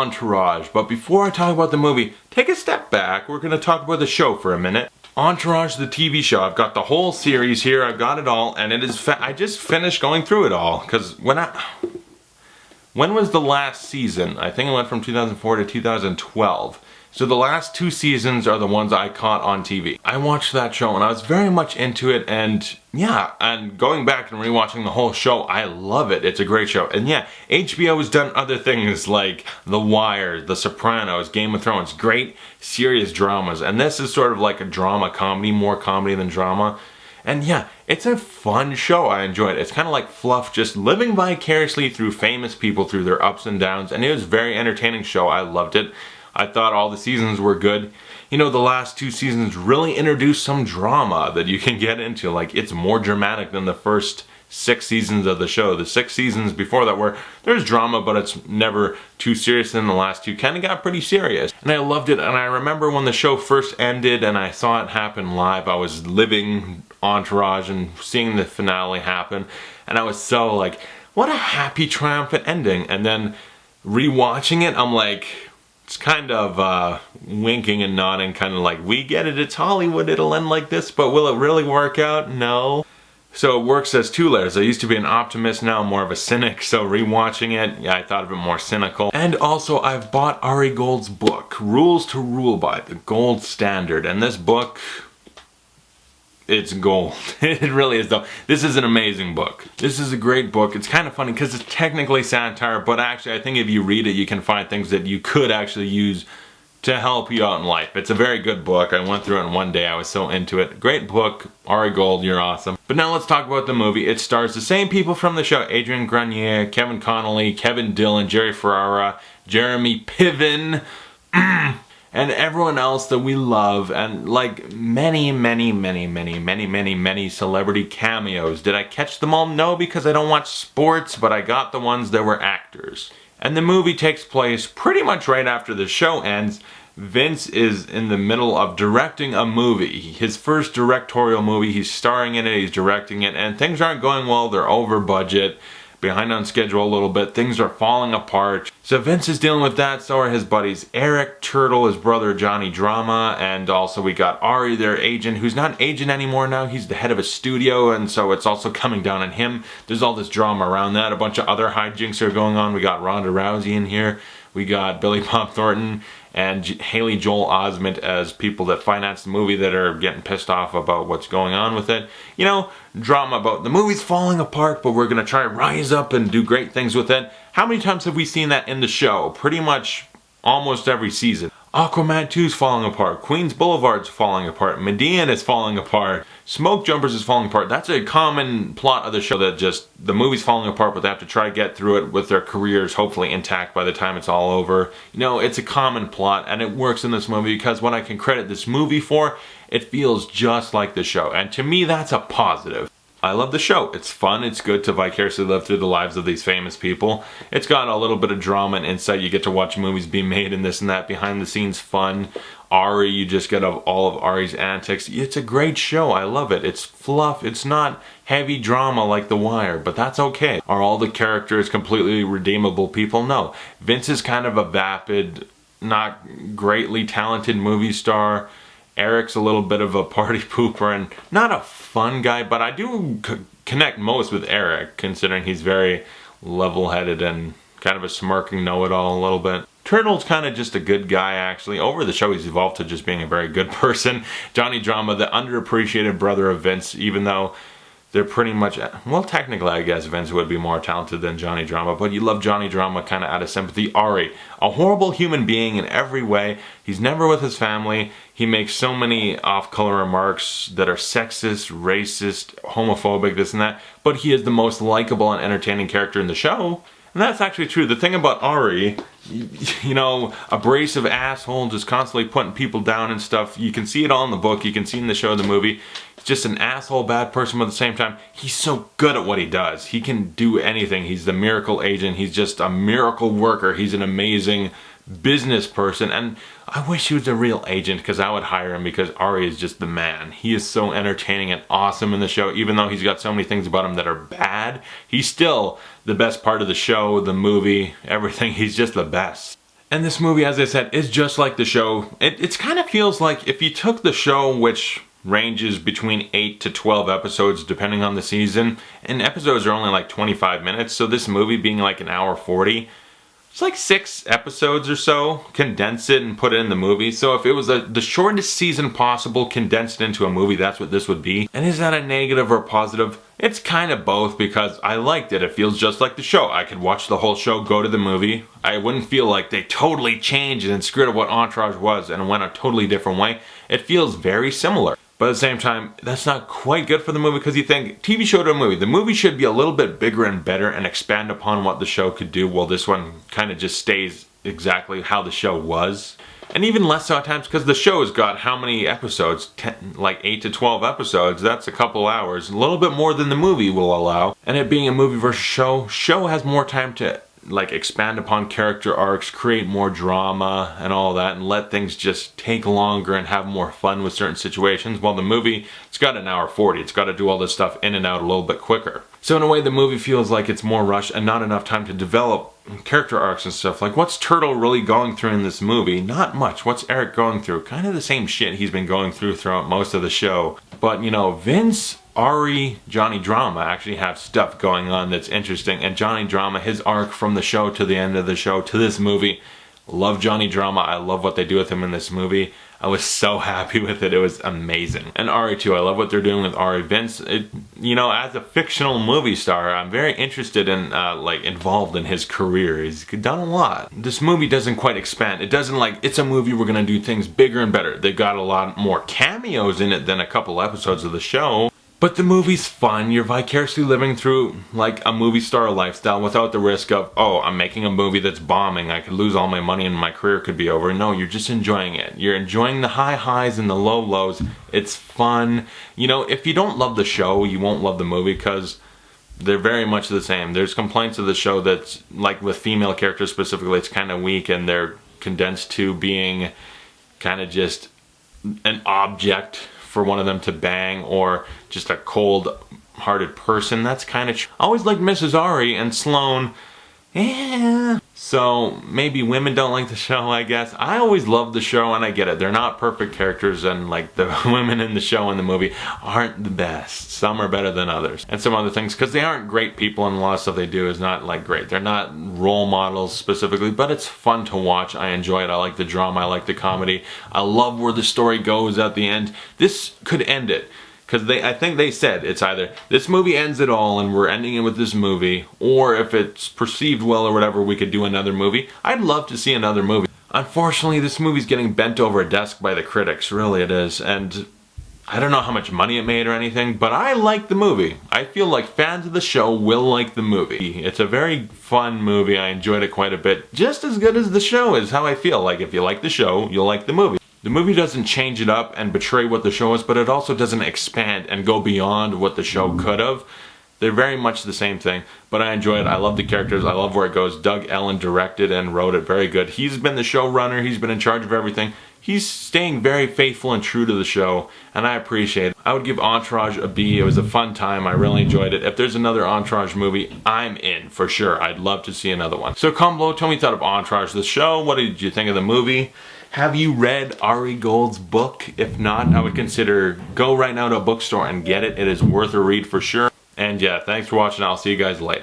Entourage. But before I talk about the movie, take a step back. We're going to talk about the show for a minute. Entourage, the TV show. I've got the whole series here. I've got it all, and it is. I just finished going through it all because when was the last season? I think it went from 2004 to 2012. So the last 2 seasons are the ones I caught on TV. I watched that show and I was very much into it, and yeah, and going back and rewatching the whole show, I love it. It's a great show. And yeah, HBO has done other things like The Wire, The Sopranos, Game of Thrones, great serious dramas. And this is sort of like a drama comedy, more comedy than drama. And yeah, it's a fun show. I enjoy it. It's kind of like fluff, just living vicariously through famous people, through their ups and downs. And it was a very entertaining show. I loved it. I thought all the seasons were good. You know, the last 2 seasons really introduced some drama that you can get into. Like, it's more dramatic than the first 6 seasons of the show. The 6 seasons before that were, there's drama, but it's never too serious. And the last 2 kind of got pretty serious. And I loved it. And I remember when the show first ended and I saw it happen live, I was living Entourage and seeing the finale happen. And I was so like, what a happy, triumphant ending. And then rewatching it, I'm like, it's kind of winking and nodding, kind of like, we get it, it's Hollywood, it'll end like this, but will it really work out? No. So it works as 2 layers. I used to be an optimist, now I'm more of a cynic, so rewatching it, yeah, I thought of it more cynical. And also, I've bought Ari Gold's book, Rules to Rule By, the gold standard, and this book, it's gold. It really is, though. This is an amazing book. This is a great book. It's kind of funny because it's technically satire, but actually I think if you read it, you can find things that you could actually use to help you out in life. It's a very good book. I went through it in one day. I was so into it. Great book. Ari Gold, you're awesome. But now let's talk about the movie. It stars the same people from the show. Adrian Grenier, Kevin Connolly, Kevin Dillon, Jerry Ferrara, Jeremy Piven, and everyone else that we love, and like many celebrity cameos. Did I catch them all? No, because I don't watch sports, but I got the ones that were actors. And the movie takes place pretty much right after the show ends. Vince is in the middle of directing a movie. His first directorial movie. He's starring in it, he's directing it, and things aren't going well. They're over budget, behind on schedule a little bit. Things are falling apart. So Vince is dealing with that. So are his buddies Eric, Turtle, his brother Johnny Drama, and also we got Ari, their agent, who's not an agent anymore now. He's the head of a studio, and so it's also coming down on him. There's all this drama around that. A bunch of other hijinks are going on. We got Ronda Rousey in here. We got Billy Bob Thornton and Haley Joel Osment as people that finance the movie that are getting pissed off about what's going on with it. You know, drama about the movie's falling apart, but we're going to try to rise up and do great things with it. How many times have we seen that in the show? Pretty much almost every season. Aquaman 2's falling apart. Queens Boulevard's falling apart. Medea is falling apart. Smoke Jumpers is falling apart. That's a common plot of the show, that just the movie's falling apart, but they have to try to get through it with their careers hopefully intact by the time it's all over. You know, it's a common plot, and it works in this movie because what I can credit this movie for, it feels just like the show. And to me, that's a positive. I love the show. It's fun. It's good to vicariously live through the lives of these famous people. It's got a little bit of drama and insight. You get to watch movies being made and this and that. Behind the scenes fun. Ari, you just get all of Ari's antics. It's a great show. I love it. It's fluff. It's not heavy drama like The Wire, but that's okay. Are all the characters completely redeemable people? No. Vince is kind of a vapid, not greatly talented movie star. Eric's a little bit of a party pooper and not a fun guy, but I do connect most with Eric, considering he's very level-headed and kind of a smirking know-it-all a little bit. Turtle's kind of just a good guy, actually. Over the show, he's evolved to just being a very good person. Johnny Drama, the underappreciated brother of Vince, even though they're pretty much, well, technically, I guess Vince would be more talented than Johnny Drama, but you love Johnny Drama kind of out of sympathy. Ari, a horrible human being in every way. He's never with his family. He makes so many off-color remarks that are sexist, racist, homophobic, this and that, but he is the most likable and entertaining character in the show. And that's actually true. The thing about Ari, you know, abrasive asshole, just constantly putting people down and stuff. You can see it all in the book. You can see it in the show, the movie. He's just an asshole, bad person, but at the same time, he's so good at what he does. He can do anything. He's the miracle agent. He's just a miracle worker. He's an amazing business person, and I wish he was a real agent because I would hire him, because Ari is just the man. He is so entertaining and awesome in the show. Even though he's got so many things about him that are bad, he's still the best part of the show, the movie, everything. He's just the best. And this movie, as I said, is just like the show. It kind of feels like if you took the show, which ranges between 8 to 12 episodes depending on the season, and episodes are only like 25 minutes, so this movie being like an hour 40, it's like 6 episodes or so, condense it and put it in the movie. So if it was the shortest season possible condensed into a movie, that's what this would be. And is that a negative or positive? It's kind of both, because I liked it. It feels just like the show. I could watch the whole show, go to the movie. I wouldn't feel like they totally changed and screwed up what Entourage was and went a totally different way. It feels very similar. But at the same time, that's not quite good for the movie, because you think, TV show to a movie, the movie should be a little bit bigger and better and expand upon what the show could do, while this one kind of just stays exactly how the show was. And even less so at times, because the show has got how many episodes? 10, like 8 to 12 episodes, that's a couple hours, a little bit more than the movie will allow. And it being a movie versus show has more time to like expand upon character arcs, create more drama and all that, and let things just take longer and have more fun with certain situations. While the movie, it's got an hour 40. It's got to do all this stuff in and out a little bit quicker. So in a way, the movie feels like it's more rushed and not enough time to develop character arcs and stuff. Like, what's Turtle really going through in this movie? Not much. What's Eric going through? Kind of the same shit he's been going through throughout most of the show. But, you know, Vince, Ari, Johnny Drama actually have stuff going on that's interesting. And Johnny Drama, his arc from the show to the end of the show to this movie, love Johnny Drama. I love what they do with him in this movie. I was so happy with it. It was amazing. And Ari too. I love what they're doing with Ari. Vince, you know, as a fictional movie star, I'm very interested in, like, involved in his career. He's done a lot. This movie doesn't quite expand. It doesn't like, it's a movie, we're gonna do things bigger and better. They've got a lot more cameos in it than a couple episodes of the show. But the movie's fun. You're vicariously living through like a movie star lifestyle without the risk of, oh, I'm making a movie that's bombing. I could lose all my money and my career could be over. No, you're just enjoying it. You're enjoying the high highs and the low lows. It's fun. You know, if you don't love the show, you won't love the movie, because they're very much the same. There's complaints of the show that's, like with female characters specifically, it's kind of weak and they're condensed to being kind of just an object for one of them to bang, or just a cold-hearted person. That's kind of I always liked Mrs. Ari and Sloane. Yeah. So maybe women don't like the show, I guess. I always loved the show, and I get it. They're not perfect characters, and like the women in the show and the movie aren't the best. Some are better than others. And some other things, because they aren't great people, and a lot of stuff they do is not like great. They're not role models specifically, but it's fun to watch. I enjoy it. I like the drama. I like the comedy. I love where the story goes at the end. This could end it. Because I think they said it's either this movie ends it all and we're ending it with this movie, or if it's perceived well or whatever, we could do another movie. I'd love to see another movie. Unfortunately, this movie's getting bent over a desk by the critics, really it is, and I don't know how much money it made or anything, but I like the movie. I feel like fans of the show will like the movie. It's a very fun movie. I enjoyed it quite a bit. Just as good as the show is how I feel. Like, if you like the show, you'll like the movie. The movie doesn't change it up and betray what the show is, but it also doesn't expand and go beyond what the show could have. They're very much the same thing, but I enjoy it. I love the characters. I love where it goes. Doug Ellin directed and wrote it very good. He's been the showrunner. He's been in charge of everything. He's staying very faithful and true to the show, and I appreciate it. I would give Entourage a B. It was a fun time. I really enjoyed it. If there's another Entourage movie, I'm in for sure. I'd love to see another one. So comment below, tell me what you thought of Entourage, the show. What did you think of the movie? Have you read Ari Gold's book? If not, I would consider go right now to a bookstore and get it. It is worth a read for sure. And yeah, thanks for watching. I'll see you guys later.